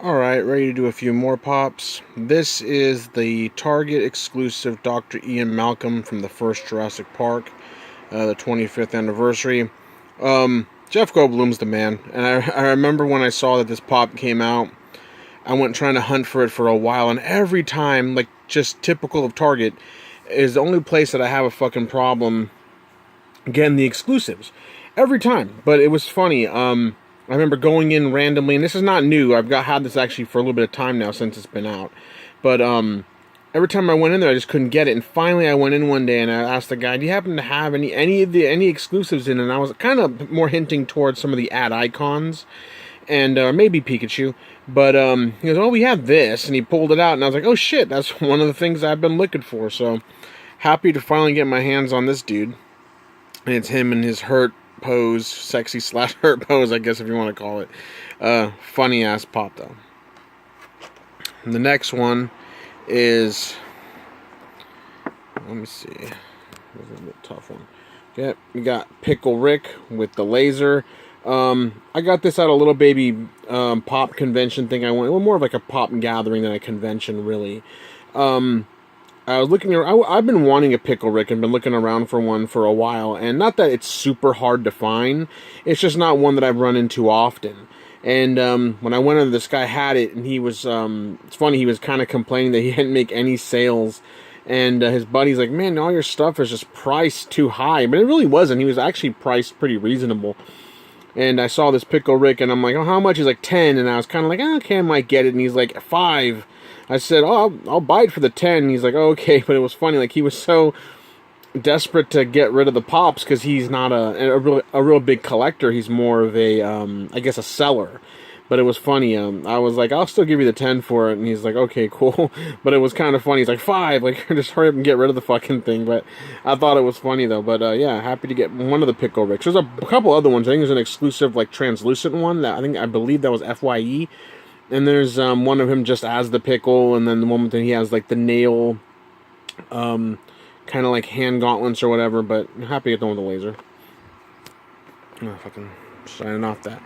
Alright, ready to do a few more pops. This is the Target exclusive Dr. Ian Malcolm from the first Jurassic Park, the 25th anniversary. Jeff Goldblum's the man, and I remember when I saw that this pop came out, I went trying to hunt for it for a while, and every time, like just typical of Target, is the only place that I have a fucking problem getting the exclusives. Every time. But it was funny, I remember going in randomly, and this is not new. I've had this actually for a little bit of time now since it's been out. But every time I went in there, I just couldn't get it. And finally, I went in one day and I asked the guy, "Do you happen to have any exclusives in?" And I was kind of more hinting towards some of the ad icons, and maybe Pikachu. But he goes, "Oh, we have this," and he pulled it out, and I was like, "Oh shit, that's one of the things I've been looking for." So happy to finally get my hands on this dude. And it's him in his hurt pose, sexy / hurt pose, I guess if you want to call it. Funny ass pop though. And the next one is, let me see, this is a bit tough one. Yeah, we got Pickle Rick with the laser. I got this at a little baby pop convention thing I went. Well, more of like a pop gathering than a convention, really. I was looking around. I've been wanting a Pickle Rick and been looking around for one for a while. And not that it's super hard to find. It's just not one that I've run into often. And when I went in, this guy had it, and he was, it's funny, he was kind of complaining that he didn't make any sales. And his buddy's like, "Man, all your stuff is just priced too high." But it really wasn't. He was actually priced pretty reasonable. And I saw this Pickle Rick, and I'm like, "Oh, how much?" He's like, 10. And I was kind of like, "Okay, I might get it." And he's like, 5. I said, "Oh, I'll buy it for the 10. And he's like, "Oh, okay." But it was funny. Like, he was so desperate to get rid of the pops because he's not a real big collector. He's more of a, I guess, a seller. But it was funny. I was like, "I'll still give you the 10 for it." And he's like, "Okay, cool." But it was kind of funny. He's like, 5. Like, just hurry up and get rid of the fucking thing. But I thought it was funny, though. But, yeah, happy to get one of the Pickle Ricks. There's a couple other ones. I think there's an exclusive, like, translucent one. I believe that was FYE. And there's one of him just as the pickle, and then the one that he has like the nail, kind of like hand gauntlets or whatever. But I'm happy to get the one with the laser. Oh, fucking signing off that.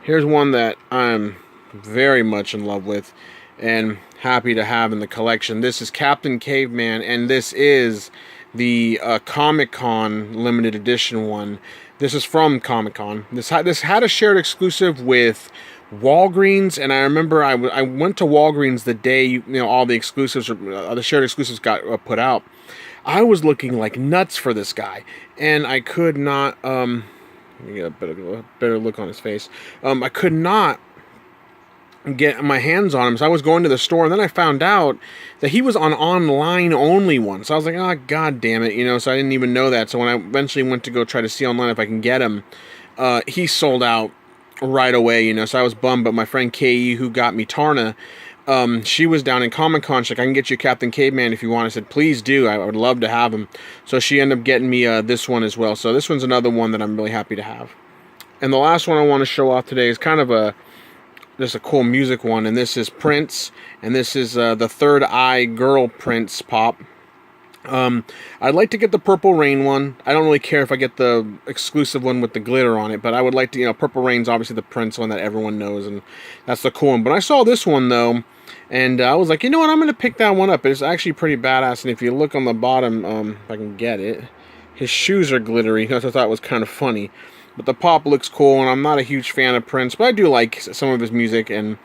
Here's one that I'm very much in love with and happy to have in the collection. This is Captain Caveman, and this is the Comic-Con limited edition one. This is from Comic-Con. This had a shared exclusive with Walgreens, and I remember I went to Walgreens the day all the exclusives, the shared exclusives got put out. I was looking like nuts for this guy, and I could not. Let me get a better look on his face. I could not get my hands on him, so I was going to the store, and then I found out that he was on online only one. So I was like, "Oh, god damn it," So I didn't even know that. So when I eventually went to go try to see online if I can get him, he sold out right away, So I was bummed. But my friend K.E., who got me Tarna, she was down in Comic-Con. She's like, "I can get you Captain Caveman if you want." I said, "Please do. I would love to have him." So she ended up getting me this one as well. So this one's another one that I'm really happy to have. And the last one I want to show off today is kind of just a cool music one, and this is Prince, and this is the Third Eye Girl Prince pop. I'd like to get the Purple Rain one. I don't really care if I get the exclusive one with the glitter on it, but I would like to, Purple Rain's obviously the Prince one that everyone knows, and that's the cool one. But I saw this one, though, and I was like, you know what, I'm going to pick that one up. It's actually pretty badass, and if you look on the bottom, if I can get it, his shoes are glittery. That's what I thought was kind of funny. But the pop looks cool, and I'm not a huge fan of Prince, but I do like some of his music, and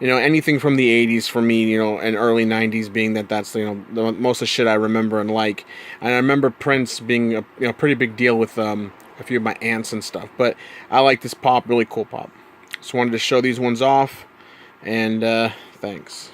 anything from the 80s for me, and early 90s being that's, the most of the shit I remember and like. And I remember Prince being a pretty big deal with a few of my aunts and stuff. But I like this pop, really cool pop. Just wanted to show these ones off, and thanks.